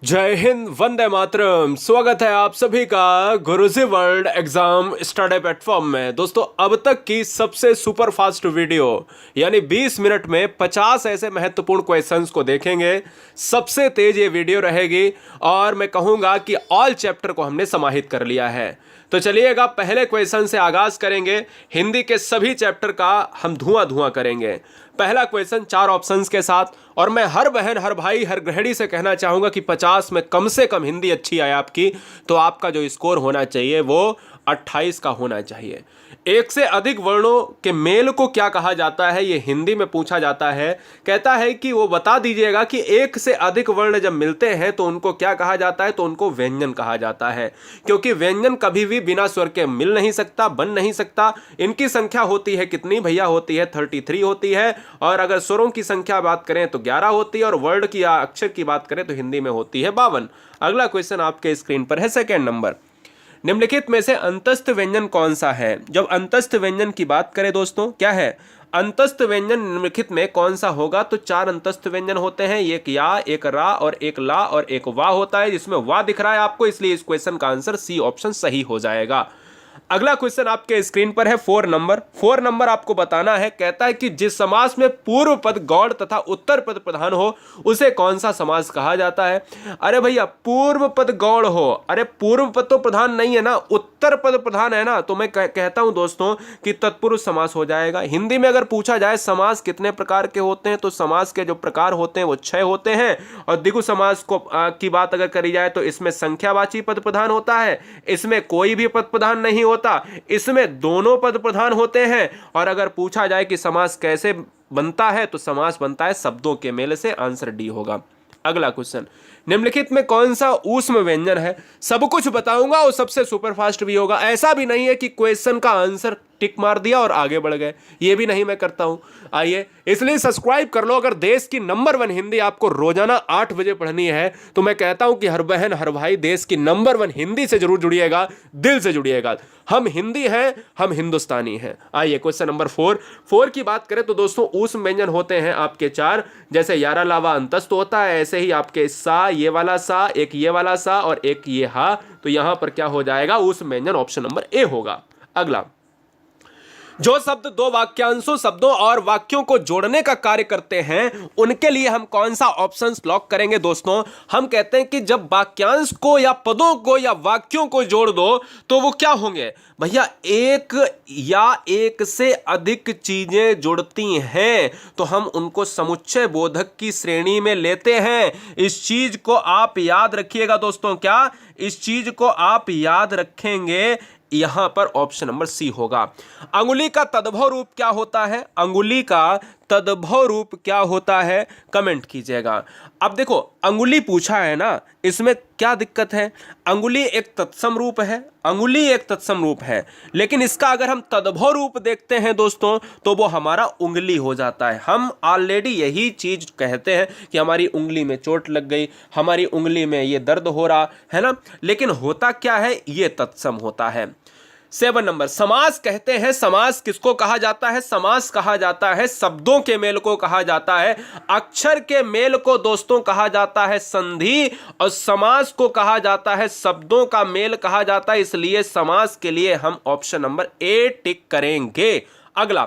जय हिंद, वंदे मातरम। स्वागत है आप सभी का गुरुजी वर्ल्ड एग्जाम स्टडी प्लेटफॉर्म में। दोस्तों, अब तक की सबसे सुपर फास्ट वीडियो यानी 20 मिनट में 50 ऐसे महत्वपूर्ण क्वेश्चंस को देखेंगे। सबसे तेज ये वीडियो रहेगी और मैं कहूंगा कि ऑल चैप्टर को हमने समाहित कर लिया है। तो चलिएगा, पहले क्वेश्चन से आगाज करेंगे। हिंदी के सभी चैप्टर का हम धुआं धुआं करेंगे। पहला क्वेश्चन 4 ऑप्शंस के साथ, और मैं हर बहन, हर भाई, हर गृहिणी से कहना चाहूंगा कि 50 में कम से कम हिंदी अच्छी आए आपकी, तो आपका जो स्कोर होना चाहिए वो 28 का होना चाहिए। एक से अधिक वर्णों के मेल को क्या कहा जाता है, ये हिंदी में पूछा जाता है। कहता है कि वो बता दीजिएगा कि एक से अधिक वर्ण जब मिलते हैं तो उनको क्या कहा जाता है, तो उनको व्यंजन कहा जाता है। क्योंकि व्यंजन कभी भी बिना स्वर के मिल नहीं सकता, बन नहीं सकता। इनकी संख्या होती है कितनी भैया? होती है 33 होती है। और अगर स्वरों की संख्या बात करें तो 11 होती है, और वर्ड की या अक्षर की बात करें तो हिंदी में होती है 52। अगला क्वेश्चन आपके स्क्रीन पर है, सेकेंड नंबर। निम्नलिखित में से अंतस्थ व्यंजन कौन सा है? जब अंतस्थ व्यंजन की बात करें दोस्तों, क्या है अंतस्थ व्यंजन? निम्नलिखित में कौन सा होगा? तो 4 अंतस्थ व्यंजन होते हैं, एक या, एक रा और एक ला और एक वा होता है, जिसमें वा दिख रहा है आपको, इसलिए इस क्वेश्चन का आंसर सी ऑप्शन सही हो जाएगा। अगला क्वेश्चन आपके स्क्रीन पर है 4 नंबर। 4 नंबर आपको बताना है। कहता है कि जिस समास में पूर्व पद गौड़ तथा उत्तर पद प्रधान हो उसे कौन सा समास कहा जाता है? अरे भैया, पूर्व पद गौड़ हो, अरे पूर्व पद तो प्रधान नहीं है ना, उत्तर पद प्रधान है ना, तो मैं कहता हूं दोस्तों कि तत्पुरुष समास हो जाएगा। हिंदी में अगर पूछा जाए समास कितने प्रकार के होते हैं, तो समास के जो प्रकार होते हैं वो 6 होते हैं। और द्विगु समास को की बात अगर करी जाए तो इसमें संख्यावाची पद प्रधान होता है, इसमें कोई भी पद प्रधान नहीं होता, इसमें दोनों पद प्रधान होते हैं। और अगर पूछा जाए कि समास कैसे बनता है, तो समास बनता है शब्दों के मेल से। आंसर डी होगा। अगला क्वेश्चन, निम्नलिखित में कौन सा ऊष्म व्यंजन है? सब कुछ बताऊंगा और सबसे सुपरफास्ट भी होगा। ऐसा भी नहीं है कि क्वेश्चन का आंसर टिक मार दिया और आगे बढ़ गए, ये भी नहीं मैं करता हूं। आइए, इसलिए सब्सक्राइब कर लो। अगर देश की नंबर 1 हिंदी आपको रोजाना 8 बजे पढ़नी है, तो मैं कहता हूं कि हर बहन, हर भाई देश की नंबर 1 हिंदी से जरूर जुड़िएगा, दिल से जुड़िएगा। हम हिंदी हैं, हम हिंदुस्तानी हैं। आइए, क्वेश्चन नंबर 4 की बात करें तो दोस्तों ऊष्म व्यंजन होते हैं आपके 4। जैसे यारा लावा अंतस्थ होता है, ऐसे ही आपके सा, ये वाला सा, एक ये वाला सा और एक ये हा। तो यहां पर क्या हो जाएगा? ऊष्म व्यंजन ऑप्शन नंबर ए होगा। अगला, जो शब्द 2 वाक्यांशों, शब्दों और वाक्यों को जोड़ने का कार्य करते हैं, उनके लिए हम कौन सा ऑप्शन लॉक करेंगे दोस्तों? हम कहते हैं कि जब वाक्यांश को या पदों को या वाक्यों को जोड़ दो तो वो क्या होंगे भैया? एक या एक से अधिक चीजें जुड़ती हैं तो हम उनको समुच्चय बोधक की श्रेणी में लेते हैं। इस चीज को आप याद रखिएगा दोस्तों। क्या इस चीज को आप याद रखेंगे? यहां पर ऑप्शन नंबर सी होगा। अंगुली का तद्भव रूप क्या होता है? अंगुली का तद्भव रूप क्या होता है? कमेंट कीजिएगा। अब देखो, अंगुली पूछा है ना, इसमें क्या दिक्कत है? अंगुली एक तत्सम रूप है, अंगुली एक तत्सम रूप है, लेकिन इसका अगर हम तद्भव रूप देखते हैं दोस्तों तो वो हमारा उंगली हो जाता है। हम ऑलरेडी यही चीज कहते हैं कि हमारी उंगली में चोट लग गई, हमारी उंगली में ये दर्द हो रहा है ना, लेकिन होता क्या है? ये तत्सम होता है। 7 नंबर, समास कहते हैं। समास किसको कहा जाता है? समास कहा जाता है शब्दों के मेल को कहा जाता है, अक्षर के मेल को दोस्तों कहा जाता है संधि, और समास को कहा जाता है शब्दों का मेल कहा जाता है। इसलिए समास के लिए हम ऑप्शन नंबर ए टिक करेंगे। अगला,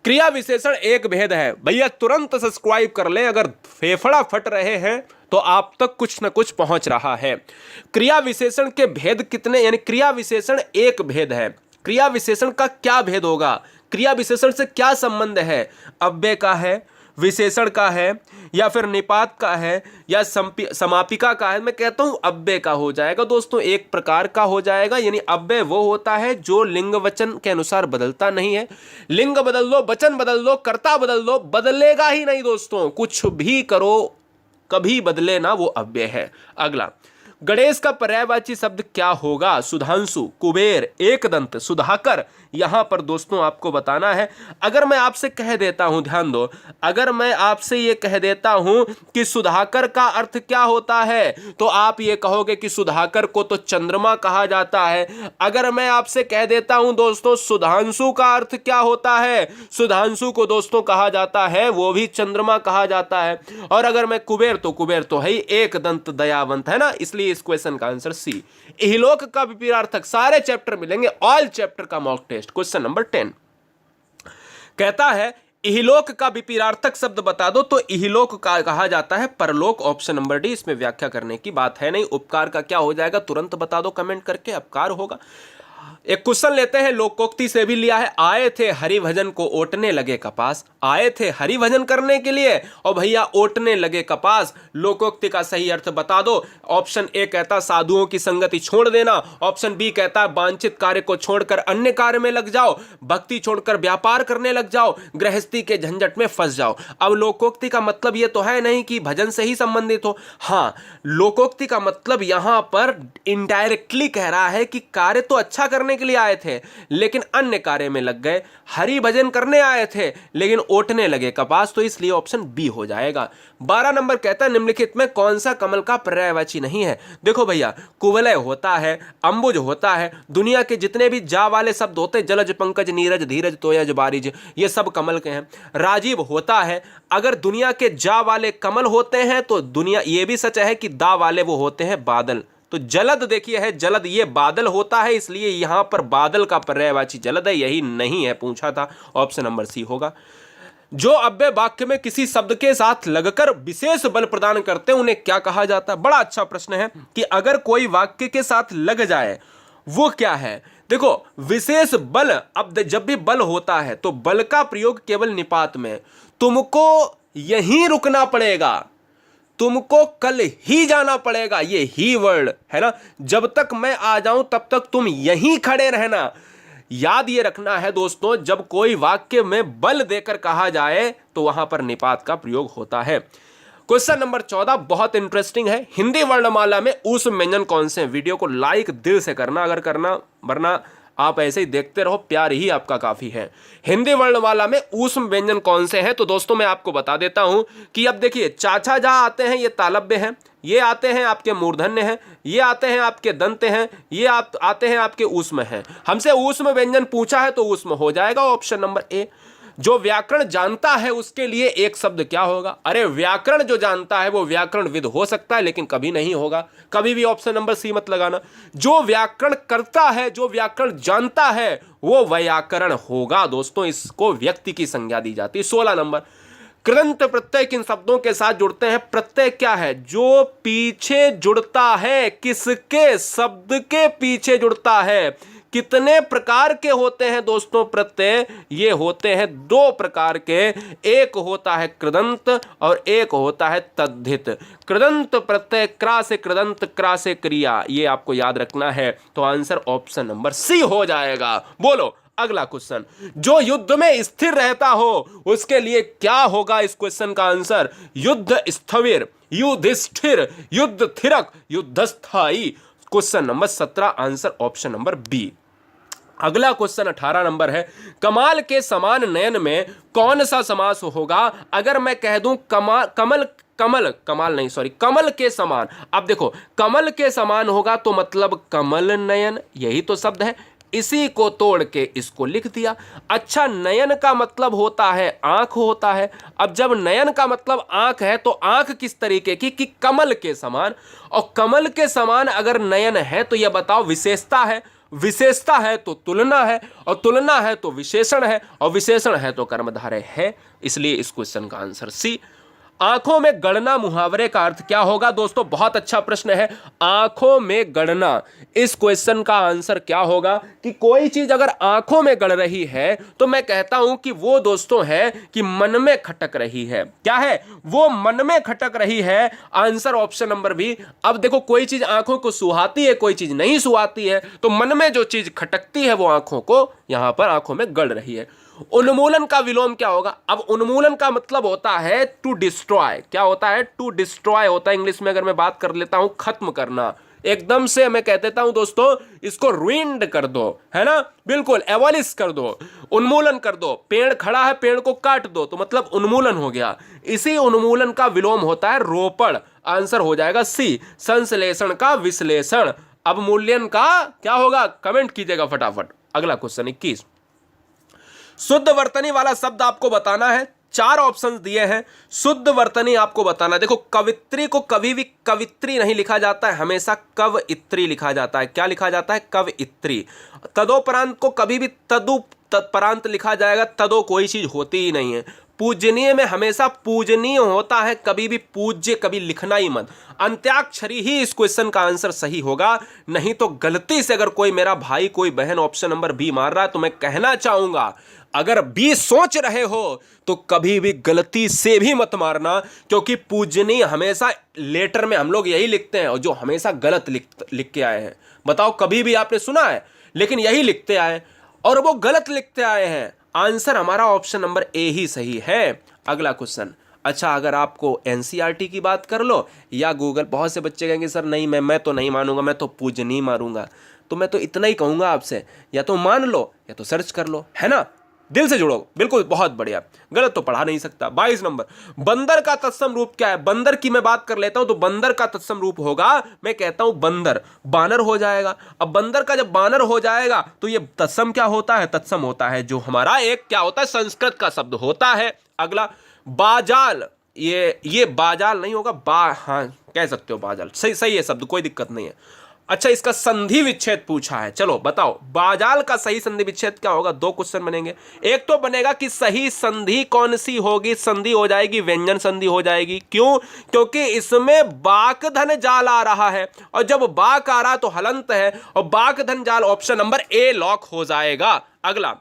क्रिया विशेषण एक भेद है। भैया तुरंत सब्सक्राइब कर लें, अगर फेफड़ा फट रहे हैं तो आप तक कुछ न कुछ पहुंच रहा है। क्रिया विशेषण के भेद कितने, यानी क्रिया विशेषण एक भेद है। क्रिया विशेषण का क्या भेद होगा? क्रिया विशेषण से क्या संबंध है? अव्यय का है, विशेषण का है, या फिर निपात का है, या समापिका का है? मैं कहता हूं अव्यय का हो जाएगा दोस्तों, एक प्रकार का हो जाएगा। यानी अव्यय वो होता है जो लिंग वचन के अनुसार बदलता नहीं है। लिंग बदल लो, वचन बदल लो, कर्ता बदल लो, बदलेगा ही नहीं दोस्तों। कुछ भी करो, कभी बदले ना, वो अव्यय है। अगला, गणेश का पर्यायवाची शब्द क्या होगा? सुधांशु, कुबेर, एकदंत, सुधाकर, यहां पर दोस्तों आपको बताना है। अगर मैं आपसे कह देता हूं, ध्यान दो, अगर मैं आपसे ये कह देता हूं कि सुधाकर का अर्थ क्या होता है, तो आप ये कहोगे कि सुधाकर को तो चंद्रमा कहा जाता है। अगर मैं आपसे कह देता हूं दोस्तों सुधांशु का अर्थ क्या होता है, सुधांशु को दोस्तों कहा जाता है, वो भी चंद्रमा कहा जाता है। और अगर मैं कुबेर तो है ही एक दंत दयावंत, है ना, इसलिए इस क्वेश्चन का आंसर सी। इहलोक का विपरीतार्थक सारे चैप्टर मिलेंगे, ऑल चैप्टर का मॉक टेस्ट। क्वेश्चन नंबर 10 कहता है इहलोक का विपरीतार्थक शब्द बता दो, तो इहलोक का कहा जाता है परलोक। ऑप्शन नंबर डी, इसमें व्याख्या करने की बात है नहीं। उपकार का क्या हो जाएगा, तुरंत बता दो कमेंट करके, अपकार होगा। एक क्वेश्चन लेते हैं, लोकोक्ति से भी लिया है। आए थे हरिभजन को ओटने लगे कपास, आए थे हरिभजन करने के लिए और भैया ओटने लगे कपास, लोकोक्ति का सही अर्थ बता दो। ऑप्शन ए कहता साधुओं की संगति छोड़ देना, ऑप्शन बी कहता वांछित कार्य को छोड़कर अन्य कार्य में लग जाओ, भक्ति छोड़कर व्यापार करने लग जाओ, गृहस्थी के झंझट में फंस जाओ। अब लोकोक्ति का मतलब यह तो है नहीं कि भजन से ही संबंधित हो, हाँ, लोकोक्ति का मतलब यहां पर इनडायरेक्टली कह रहा है कि कार्य तो अच्छा करने के लिए आए थे लेकिन अन्य कार्य में लग गए, हरि भजन करने आए थे लेकिन ओटने लगे कपास, तो इसलिए ऑप्शन बी हो जाएगा। 12 नंबर कहता है निम्नलिखित में कौन सा कमल का पर्यायवाची नहीं है। देखो भैया, कुवलय होता है, अंबुज होता है, दुनिया के जितने भी जा वाले शब्द होते हैं, जलज पंकज नीरज धीरज तोयज बारिज, ये सब कमल के हैं। राजीव होता है, अगर दुनिया के जा वाले कमल होते हैं तो दुनिया, ये भी सच है कि दा वाले वो होते हैं बादल। तो जलद देखिए है, जलद ये बादल होता है, इसलिए यहां पर बादल का पर्यायवाची जलद है, यही नहीं है, पूछा था। ऑप्शन नंबर सी होगा। जो अव्यय वाक्य में किसी शब्द के साथ लगकर विशेष बल प्रदान करते हैं उन्हें क्या कहा जाता है। बड़ा अच्छा प्रश्न है कि अगर कोई वाक्य के साथ लग जाए वो क्या है। देखो, विशेष बल, अब जब भी बल होता है तो बल का प्रयोग केवल निपात में, तुमको यहीं रुकना पड़ेगा, तुमको कल ही जाना पड़ेगा, ये ही वर्ड है ना, जब तक मैं आ जाऊं तब तक तुम यहीं खड़े रहना। याद ये रखना है दोस्तों, जब कोई वाक्य में बल देकर कहा जाए तो वहां पर निपात का प्रयोग होता है। क्वेश्चन नंबर 14 बहुत इंटरेस्टिंग है। हिंदी वर्णमाला में ऊष्म व्यंजन कौन से हैं। वीडियो को लाइक दिल से करना अगर करना, वरना आप ऐसे ही देखते रहो, प्यार ही आपका काफी है। हिंदी वर्णमाला में ऊष्म व्यंजन कौन से हैं, तो दोस्तों मैं आपको बता देता हूं कि अब देखिए, चाचा जा आते हैं, ये तालव्य हैं, ये आते हैं आपके मूर्धन्य हैं, ये आते हैं आपके दंत हैं, ये आते हैं आपके ऊष्म हैं। हमसे ऊष्म व्यंजन पूछा है तो ऊष्म हो जाएगा, ऑप्शन नंबर ए। जो व्याकरण जानता है उसके लिए एक शब्द क्या होगा। अरे व्याकरण जो जानता है वो व्याकरणविद हो सकता है लेकिन कभी नहीं होगा, कभी भी ऑप्शन नंबर सी मत लगाना। जो व्याकरण करता है, जो व्याकरण जानता है वो व्याकरण होगा दोस्तों, इसको व्यक्ति की संज्ञा दी जाती है। 16 नंबर, कृदंत प्रत्यय किन शब्दों के साथ जुड़ते हैं। प्रत्यय क्या है, जो पीछे जुड़ता है, किसके, शब्द के पीछे जुड़ता है। कितने प्रकार के होते हैं दोस्तों प्रत्यय, ये होते हैं 2 प्रकार के, एक होता है कृदंत और एक होता है तद्धित। कृदंत प्रत्यय क्रा से कृदंत, क्रा से क्रिया, ये आपको याद रखना है, तो आंसर ऑप्शन नंबर सी हो जाएगा। बोलो अगला क्वेश्चन, जो युद्ध में स्थिर रहता हो उसके लिए क्या होगा। इस क्वेश्चन का आंसर युद्ध स्थविर, युधिष्ठिर, युद्ध थिरक, युद्धस्थायी। Question number 17, answer option number B. अगला क्वेश्चन 18 नंबर है, कमाल के समान नयन में कौन सा समास होगा। अगर मैं कह दूं कमल के समान, अब देखो कमल के समान होगा तो मतलब कमल नयन, यही तो शब्द है, इसी को तोड़ के इसको लिख दिया। अच्छा, नयन का मतलब होता है आंख होता है। अब जब नयन का मतलब आंख है तो आंख किस तरीके की, कि कमल के समान, और कमल के समान अगर नयन है तो यह बताओ विशेषता है, विशेषता है तो तुलना है, और तुलना है तो विशेषण है, और विशेषण है तो कर्मधारय है, इसलिए इस क्वेश्चन का आंसर सी। आंखों में गड़ना मुहावरे का अर्थ क्या होगा। दोस्तों बहुत अच्छा प्रश्न है, आंखों में गड़ना, इस क्वेश्चन का आंसर क्या होगा कि कोई चीज अगर आंखों में गड़ रही है तो मैं कहता हूं कि वो दोस्तों है कि मन में खटक रही है। क्या है वो, मन में खटक रही है, आंसर ऑप्शन नंबर बी। अब देखो, कोई चीज आंखों को सुहाती है, कोई चीज नहीं सुहाती है, तो मन में जो चीज खटकती है वो आंखों को, यहां पर आंखों में गड़ रही है। उन्मूलन का विलोम क्या होगा। अब उन्मूलन का मतलब होता है टू डिस्ट्रॉय। क्या होता है, टू डिस्ट्रॉय होता है इंग्लिश में, अगर मैं बात कर लेता हूं खत्म करना, एकदम से मैं कह देता हूं दोस्तों, इसको रुइंड कर दो, है ना, बिल्कुल एबॉलिश कर दो, उन्मूलन कर दो। पेड़ खड़ा है, पेड़ को काट दो, तो मतलब उन्मूलन हो गया। इसी उन्मूलन का विलोम होता है रोपण। आंसर हो जाएगा सी, संश्लेषण का विश्लेषण। अवमूल्यन का क्या होगा, कमेंट कीजिएगा फटाफट। अगला क्वेश्चन 21, शुद्ध वर्तनी वाला शब्द आपको बताना है। 4 ऑप्शंस दिए हैं, शुद्ध वर्तनी आपको बताना है। देखो, कवित्री को कभी भी कवित्री नहीं लिखा जाता है, हमेशा कवइत्री लिखा जाता है। क्या लिखा जाता है, कवइत्री। तदोपरांत को कभी भी तदु तत्परांत लिखा जाएगा, तदो कोई चीज होती ही नहीं है। पूजनीय में हमेशा पूजनीय होता है, कभी भी पूज्य कभी लिखना ही मत। अंत्याक्षरी ही इस क्वेश्चन का आंसर सही होगा। नहीं तो गलती से अगर कोई मेरा भाई कोई बहन ऑप्शन नंबर बी मार रहा है तो मैं कहना चाहूंगा, अगर बी सोच रहे हो तो कभी भी गलती से भी मत मारना, क्योंकि पूजनीय हमेशा लेटर में हम लोग यही लिखते हैं और जो हमेशा गलत लिख के आए हैं। बताओ, कभी भी आपने सुना है? लेकिन यही लिखते आए और वो गलत लिखते आए हैं। आंसर हमारा ऑप्शन नंबर ए ही सही है। अगला क्वेश्चन, अच्छा अगर आपको एनसीईआरटी की बात कर लो या गूगल, बहुत से बच्चे कहेंगे सर नहीं मैं तो नहीं मानूंगा, मैं तो पूजनीय मारूंगा। तो मैं तो इतना ही कहूंगा आपसे, या तो मान लो या तो सर्च कर लो, है ना, दिल से जुड़ो। बिल्कुल, बहुत बढ़िया। गलत तो पढ़ा नहीं सकता। 22 नंबर, बंदर का तत्सम रूप क्या है? बंदर की मैं बात कर लेता हूं तो बंदर का तत्सम रूप होगा, मैं कहता हूं बंदर, बानर हो जाएगा। अब बंदर का जब बानर हो जाएगा तो ये तत्सम क्या होता है? तत्सम होता है जो हमारा एक क्या होता है, संस्कृत का शब्द होता है। अगला, बाजाल, ये बाजाल नहीं होगा, हाँ कह सकते हो बाजाल, सही है शब्द, कोई दिक्कत नहीं है। अच्छा, इसका संधि विच्छेद पूछा है, चलो बताओ बाजाल का सही संधि विच्छेद क्या होगा? 2 क्वेश्चन बनेंगे। एक तो बनेगा कि सही संधि कौन सी होगी, संधि हो जाएगी व्यंजन संधि हो जाएगी। क्यों? क्योंकि इसमें बाक धन जाल आ रहा है, और जब बाक आ रहा तो हलंत है, और बाक धन जाल ऑप्शन नंबर ए लॉक हो जाएगा। अगला,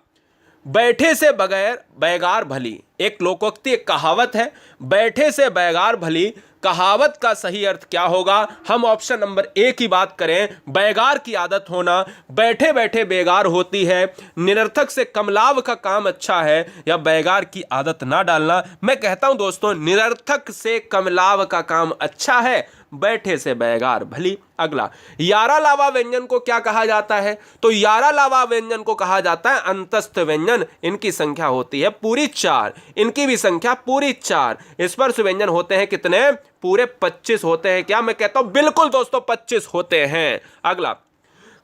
बैठे से बगैर बैगार भली, एक लोकोक्ति एक कहावत है, बैठे से बैगार भली, कहावत का सही अर्थ क्या होगा? हम ऑप्शन नंबर ए की बात करें, बैगार की आदत होना, बैठे बैठे बेगार होती है, निरर्थक से कमलाव का काम अच्छा है, या बैगार की आदत ना डालना। मैं कहता हूं दोस्तों, निरर्थक से कमलाव का काम अच्छा है, बैठे से बैगार भली। अगला, यारा लावा व्यंजन को क्या कहा जाता है? तो यारा लावा व्यंजन को कहा जाता है अंतस्थ व्यंजन। इनकी संख्या होती है पूरी 4, इनकी भी संख्या पूरी 4। स्पर्श व्यंजन होते हैं कितने? पूरे 25 होते हैं। क्या मैं कहता हूं? बिल्कुल दोस्तों, 25 होते हैं। अगला,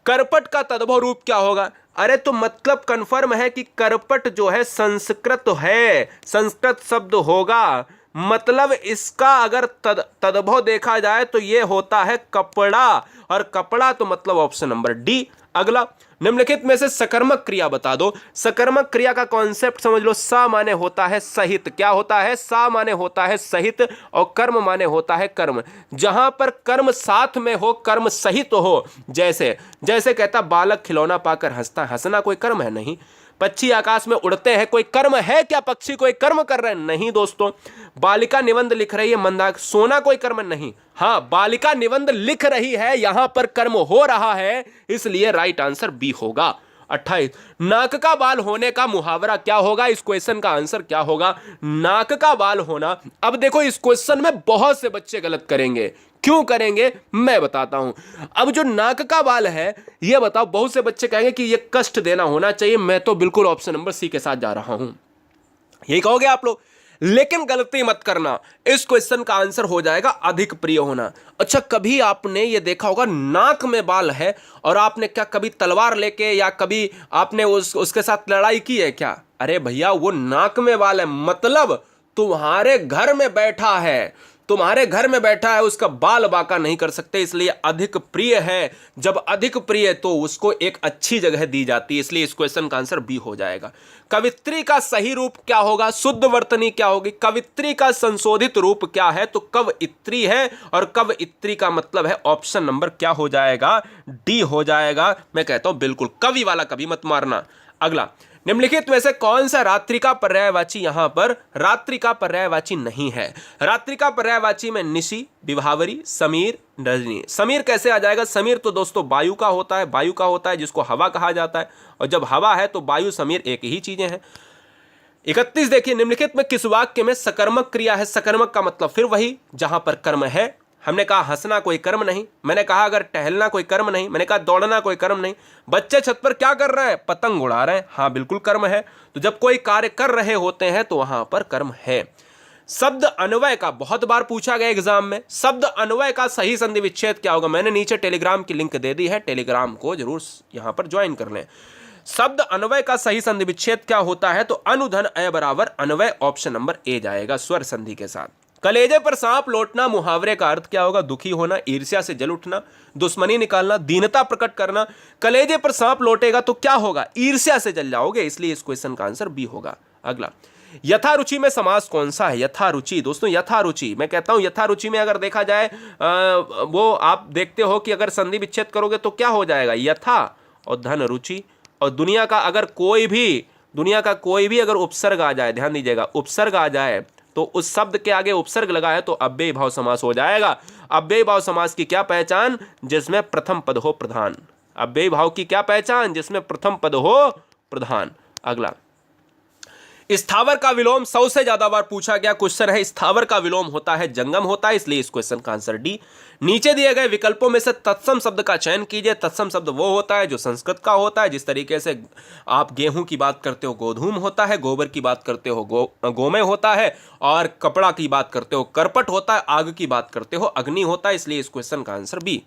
करपट का तद्भव रूप क्या होगा? अरे तो मतलब कंफर्म है कि करपट जो है संस्कृत है, संस्कृत शब्द होगा। मतलब इसका अगर तद्भव देखा जाए तो ये होता है कपड़ा, और कपड़ा तो मतलब ऑप्शन नंबर डी। अगला, निम्नलिखित में से सकर्मक क्रिया बता दो। सकर्मक क्रिया का कॉन्सेप्ट समझ लो, सा माने होता है सहित। क्या होता है? सा माने होता है सहित, और कर्म माने होता है कर्म। जहां पर कर्म साथ में हो, कर्म सहित हो, जैसे जैसे कहता बालक खिलौना पाकर हंसता, हंसना कोई कर्म है? नहीं। पक्षी आकाश में उड़ते हैं, कोई कर्म है क्या? पक्षी कोई कर्म कर रहे हैं? नहीं दोस्तों। बालिका निबंध लिख रही है, मंदाक, सोना कोई कर्म नहीं। हाँ, बालिका निबंध लिख रही है, यहां पर कर्म हो रहा है, इसलिए राइट आंसर बी होगा। 28, नाक का बाल होने का मुहावरा क्या होगा? इस क्वेश्चन का आंसर क्या होगा? नाक का बाल होना। अब देखो, इस क्वेश्चन में बहुत से बच्चे गलत करेंगे। क्यों करेंगे मैं बताता हूं। अब जो नाक का बाल है, ये बताओ, बहुत से बच्चे कहेंगे कि ये कष्ट देना होना चाहिए। मैं तो बिल्कुल ऑप्शन नंबर सी के साथ जा रहा हूं, यही कहोगे आप लोग, लेकिन गलती मत करना। इस क्वेश्चन का आंसर हो जाएगा अधिक प्रिय होना। अच्छा, कभी आपने ये देखा होगा, नाक में बाल है और आपने क्या कभी तलवार लेके या कभी आपने उसके साथ लड़ाई की है क्या? अरे भैया, वो नाक में बाल है, मतलब तुम्हारे घर में बैठा है, तुम्हारे घर में बैठा है, उसका बाल बाका नहीं कर सकते, इसलिए अधिक प्रिय है। जब अधिक प्रिय तो उसको एक अच्छी जगह दी जाती है, इसलिए इस क्वेश्चन का आंसर बी हो जाएगा। कवित्री का सही रूप क्या होगा? शुद्ध वर्तनी क्या होगी? कवित्री का संशोधित रूप क्या है? तो कवइत्री है, और कवइत्री का मतलब है ऑप्शन नंबर क्या हो जाएगा? डी हो जाएगा। मैं कहता हूं बिल्कुल, कवि वाला कभी मत मारना। अगला, निम्नलिखित में से कौन सा रात्रि का पर्यायवाची यहां पर रात्रि का पर्यायवाची नहीं है? रात्रि का पर्यायवाची में निशि, विभावरी, समीर, रजनी। समीर कैसे आ जाएगा? समीर तो दोस्तों वायु का होता है, वायु का होता है जिसको हवा कहा जाता है, और जब हवा है तो वायु समीर एक ही चीजें हैं। 31 देखिए, निम्नलिखित में किस वाक्य में सकर्मक क्रिया है? सकर्मक का मतलब फिर वही जहां पर कर्म है, हमने कहा हंसना कोई कर्म नहीं, मैंने कहा अगर टहलना कोई कर्म नहीं, मैंने कहा दौड़ना कोई कर्म नहीं। बच्चे छत पर क्या कर रहे हैं? पतंग उड़ा रहे हैं, हाँ बिल्कुल कर्म है। तो जब कोई कार्य कर रहे होते हैं तो वहां पर कर्म है। शब्द अन्वय का बहुत बार पूछा गया एग्जाम में, शब्द अन्वय का सही संधि विच्छेद क्या होगा? मैंने नीचे टेलीग्राम की लिंक दे दी है, टेलीग्राम को जरूर यहां पर ज्वाइन कर लें। शब्द अन्वय का सही संधि विच्छेद क्या होता है? तो अनुधन अय बराबर अन्वय, ऑप्शन नंबर ए जाएगा स्वर संधि के साथ। कलेजे पर सांप लौटना मुहावरे का अर्थ क्या होगा? दुखी होना, ईर्ष्या से जल उठना, दुश्मनी निकालना, दीनता प्रकट करना। कलेजे पर सांप लौटेगा तो क्या होगा? ईर्ष्या से जल जाओगे, इसलिए इस क्वेश्चन का आंसर बी होगा। अगला, यथारुचि में समास कौन सा है? यथारुचि दोस्तों, यथारुचि मैं कहता हूं यथारुचि में अगर देखा जाए वो आप देखते हो कि अगर संधि विच्छेद करोगे तो क्या हो जाएगा? यथा और धन रुचि, और दुनिया का कोई भी अगर उपसर्ग आ जाए, ध्यान दीजिएगा, उपसर्ग आ जाए तो उस शब्द के आगे उपसर्ग लगा है तो अव्ययी भाव समास हो जाएगा। अव्ययी भाव समास की क्या पहचान? जिसमें प्रथम पद हो प्रधान। अव्ययी भाव की क्या पहचान? जिसमें प्रथम पद हो प्रधान। अगला, स्थावर का विलोम 100 से ज्यादा बार पूछा गया क्वेश्चन है। स्थावर का विलोम होता है जंगम होता है, इसलिए इस क्वेश्चन का आंसर डी। नीचे दिए गए विकल्पों में से तत्सम शब्द का चयन कीजिए। तत्सम शब्द वो होता है जो संस्कृत का होता है। जिस तरीके से आप गेहूं की बात करते हो गोधूम होता है, गोबर की बात करते हो गोमय होता है, और कपड़ा की बात करते हो करपट होता है, आग की बात करते हो अग्नि होता है, इसलिए इस क्वेश्चन का आंसर बी।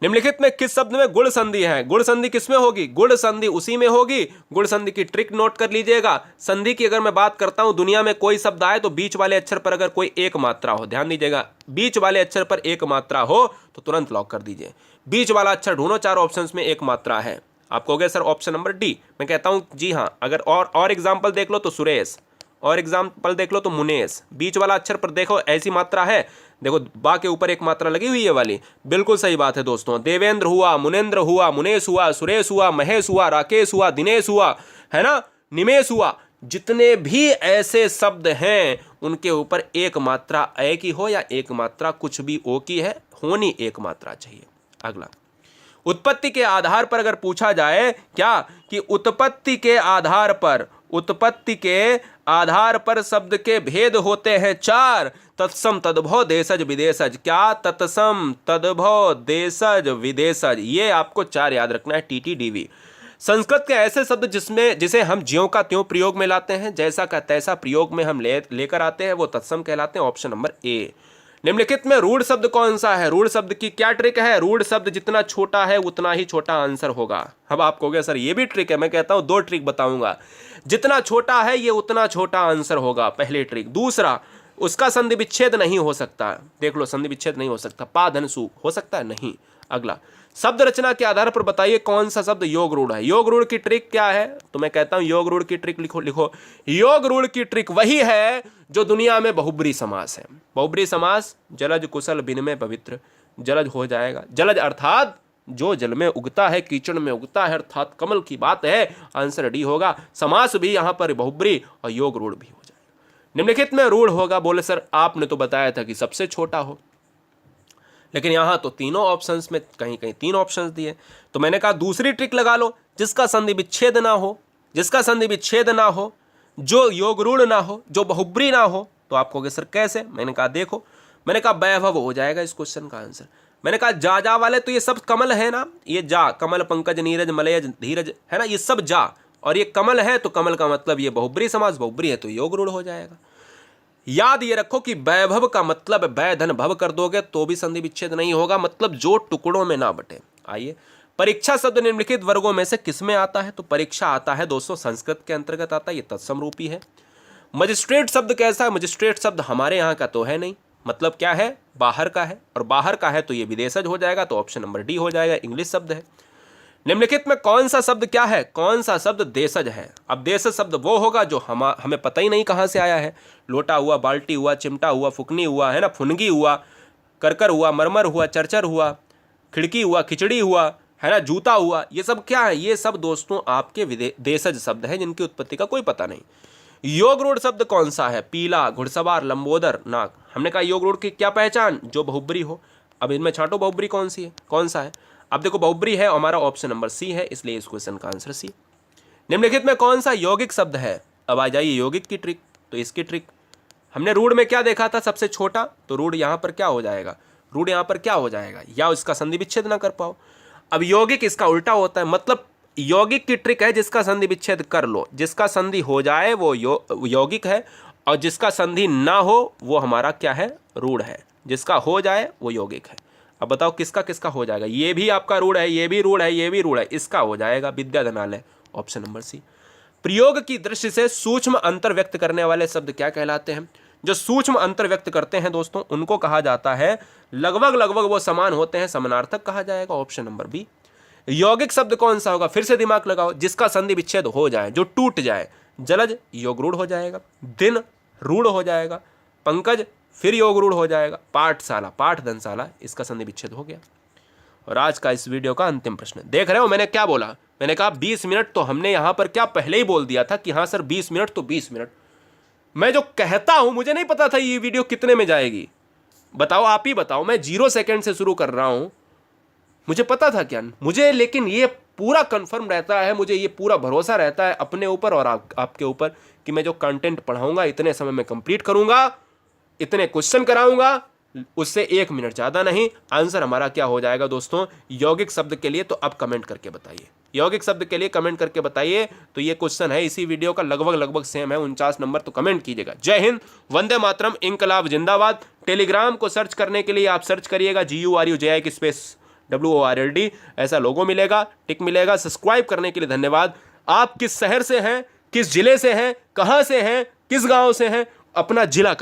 निम्नलिखित में किस शब्द में गुण संधि है? गुण संधि किसमें होगी? गुण संधि उसी में होगी। गुण संधि की ट्रिक नोट कर लीजिएगा। संधि की अगर मैं बात करता हूं, दुनिया में कोई शब्द आए तो बीच वाले अक्षर पर अगर कोई एक मात्रा हो, ध्यान दीजिएगा, बीच वाले अक्षर पर एक मात्रा हो तो तुरंत लॉक कर दीजिए। बीच वाला अक्षर ढूंढो, 4 ऑप्शंस में एक मात्रा है। आप कहोगे सर ऑप्शन नंबर डी। मैं कहता हूं जी हाँ, अगर और एग्जाम्पल देख लो तो सुरेश, और एग्जाम्पल देख लो तो मुनेश। बीच वाला अक्षर पर देखो ऐसी मात्रा है, देखो बा के ऊपर एक मात्रा लगी हुई है वाली, बिल्कुल सही बात है दोस्तों। देवेंद्र हुआ, मुनेन्द्र हुआ, मुनेश हुआ, सुरेश हुआ, महेश हुआ, राकेश हुआ, दिनेश हुआ, है ना, निमेश हुआ। जितने भी ऐसे शब्द हैं उनके ऊपर एक मात्रा ए की हो या एक मात्रा कुछ भी ओ की है, होनी एक मात्रा चाहिए। अगला, उत्पत्ति के आधार पर अगर पूछा जाए क्या कि उत्पत्ति के आधार पर शब्द के भेद होते हैं 4। तत्सम, तद्भव, देशज, विदेशज। क्या? तत्सम, तद्भव, देशज, विदेशज। ये आपको 4 याद रखना है, टीटीडीवी। संस्कृत के ऐसे शब्द जिसे हम ज्यों का त्यों प्रयोग में लाते हैं, जैसा का तैसा प्रयोग में हम लेकर आते हैं, वो तत्सम कहलाते हैं, ऑप्शन नंबर ए। निम्नलिखित में रूढ़ शब्द कौन सा है? रूढ़ शब्द की क्या ट्रिक है? रूढ़ शब्द जितना छोटा है उतना ही छोटा आंसर होगा। अब आप कहोगे सर ये भी ट्रिक है, मैं कहता हूं 2 ट्रिक बताऊंगा। जितना छोटा है ये उतना छोटा आंसर होगा, पहली ट्रिक। दूसरा, उसका संधि विच्छेद नहीं हो सकता। देख लो, संधि विच्छेद नहीं हो सकता। पा धन सु हो सकता है? नहीं। अगला, शब्द रचना के आधार पर बताइए कौन सा शब्द योग रूढ़ है। योग रूढ़ की ट्रिक क्या है? तो मैं कहता हूं योग रूढ़ की ट्रिक लिखो। योग रूढ़ की ट्रिक वही है जो दुनिया में बहुब्री समास है। बहुब्री समास, जलज, कुशल, विनिमय, पवित्र। जलज हो जाएगा, जलज अर्थात जो जल में उगता है, कीचड़ में उगता है, अर्थात कमल की बात है, आंसर डी होगा। समास भी यहां पर बहुब्री और योग रूढ़ भी हो जाएगा। निम्नलिखित में रूढ़ होगा। बोले सर आपने तो बताया था कि सबसे छोटा हो, लेकिन यहां तो तीनों ऑप्शंस में कहीं कहीं 3 ऑप्शंस दिए, तो मैंने कहा दूसरी ट्रिक लगा लो, जिसका संधि विच्छेद ना हो, जो योग रूढ़ ना हो, जो बहुब्री ना हो। तो आप कहोगे सर कैसे? मैंने कहा देखो, मैंने कहा वैभव हो जाएगा इस क्वेश्चन का आंसर। मैंने कहा जा वाले तो ये सब कमल है ना, ये जा, कमल, पंकज, नीरज, मलयज, धीरज, है ना, ये सब जा, और ये कमल है तो कमल का मतलब ये बहुब्री समास, बहुब्री है तो योग रूढ़ हो जाएगा। याद ये रखो कि वैभव का मतलब वै धन भव कर दोगे तो भी संधि विच्छेद नहीं होगा, मतलब जो टुकड़ों में ना बटे। आइए, परीक्षा शब्द निम्नलिखित वर्गों में से किसमें आता है? तो परीक्षा आता है दोस्तों संस्कृत के अंतर्गत आता है, ये तत्सम रूपी है। मजिस्ट्रेट शब्द कैसा है? मजिस्ट्रेट शब्द हमारे यहाँ का तो है नहीं, मतलब क्या है? बाहर का है, और बाहर का है तो ये विदेशज हो जाएगा, तो ऑप्शन नंबर डी हो जाएगा, इंग्लिश शब्द है। निम्नलिखित में कौन सा शब्द क्या है? कौन सा शब्द देशज है? अब देशज शब्द वो होगा जो हमें पता ही नहीं कहाँ से आया है। लोटा हुआ, बाल्टी हुआ, चिमटा हुआ, फुकनी हुआ, है ना, फुनगी हुआ, करकर हुआ, मरमर हुआ, चरचर हुआ, खिड़की हुआ, खिचड़ी हुआ, है ना, जूता हुआ। ये सब क्या है? ये सब दोस्तों आपके देशज शब्द है जिनकी उत्पत्ति का कोई पता नहीं। योग रूढ़ शब्द कौन सा है? पीला, घुड़सवार, लंबोदर, नाक। हमने कहा योग रूढ़ की क्या पहचान? जो बहुब्री हो। अब इनमें छांटो बहुब्री कौन सी है, कौन सा है? अब देखो बहुब्री है, हमारा ऑप्शन नंबर सी है, इसलिए इस क्वेश्चन का आंसर सी। निम्नलिखित में कौन सा यौगिक शब्द है? अब आ जाइए यौगिक की ट्रिक। तो इसकी ट्रिक, हमने रूढ़ में क्या देखा था? सबसे छोटा, तो रूढ़ यहाँ पर क्या हो जाएगा? रूढ़ यहाँ पर क्या हो जाएगा, या इसका संधि विच्छेद ना कर पाओ। अब यौगिक इसका उल्टा होता है, मतलब यौगिक की ट्रिक है जिसका संधि विच्छेद कर लो, जिसका संधि हो जाए वो यौगिक है, और जिसका संधि ना हो वो हमारा क्या है, रूढ़ है। जिसका हो जाए वो यौगिक है। अब बताओ किसका किसका हो जाएगा, ये भी आपका रूढ़ है, ये भी रूढ़ है, ये भी रूढ़ है, इसका हो जाएगा विद्याधनालय, ऑप्शन नंबर सी। प्रयोग की दृष्टि से सूक्ष्म अंतर व्यक्त करने वाले शब्द क्या कहलाते हैं? जो सूक्ष्म अंतर व्यक्त करते हैं दोस्तों उनको कहा जाता है, लगभग लगभग वो समान होते हैं, समानार्थक कहा जाएगा, ऑप्शन नंबर बी। यौगिक शब्द कौन सा होगा, फिर से दिमाग लगाओ, जिसका संधि विच्छेद हो जाए, जो टूट जाए। जलज योग रूढ़ हो जाएगा, दिन रूढ़ हो जाएगा, पंकज फिर योग रूढ़ हो जाएगा, पाठशाला पाठधनशाला, इसका संधि विच्छेद हो गया। और आज का इस वीडियो का अंतिम प्रश्न, देख रहे हो मैंने क्या बोला, मैंने कहा 20 मिनट, तो हमने यहां पर क्या पहले ही बोल दिया था कि हाँ सर 20 मिनट तो 20 मिनट। मैं जो कहता हूं, मुझे नहीं पता था ये वीडियो कितने में जाएगी, बताओ आप ही बताओ। मैं 0 सेकंड से शुरू कर रहा हूं, मुझे पता था क्या मुझे, लेकिन ये पूरा कंफर्म रहता है, मुझे ये पूरा भरोसा रहता है अपने ऊपर और आपके ऊपर कि मैं जो कंटेंट पढ़ाऊंगा इतने समय में कंप्लीट करूंगा, इतने क्वेश्चन कराऊंगा, उससे 1 मिनट ज़्यादा नहीं। आंसर हमारा क्या हो जाएगा दोस्तों, यौगिक शब्द के लिए तो अब कमेंट करके बताइए, यौगिक शब्द के लिए कमेंट करके बताइए। तो ये क्वेश्चन है इसी वीडियो का, लगभग लगभग सेम है, 49 नंबर, तो कमेंट कीजिएगा। जय हिंद, वंदे मातरम, इंकलाब जिंदाबाद। टेलीग्राम को सर्च करने के लिए आप सर्च करिएगा GURUJI की स्पेस WORLD, ऐसा लोगो मिलेगा, टिक मिलेगा। सब्सक्राइब करने के लिए धन्यवाद। आप किस शहर से हैं, किस जिले से हैं, कहां से हैं, किस गांव से हैं, अपना जिला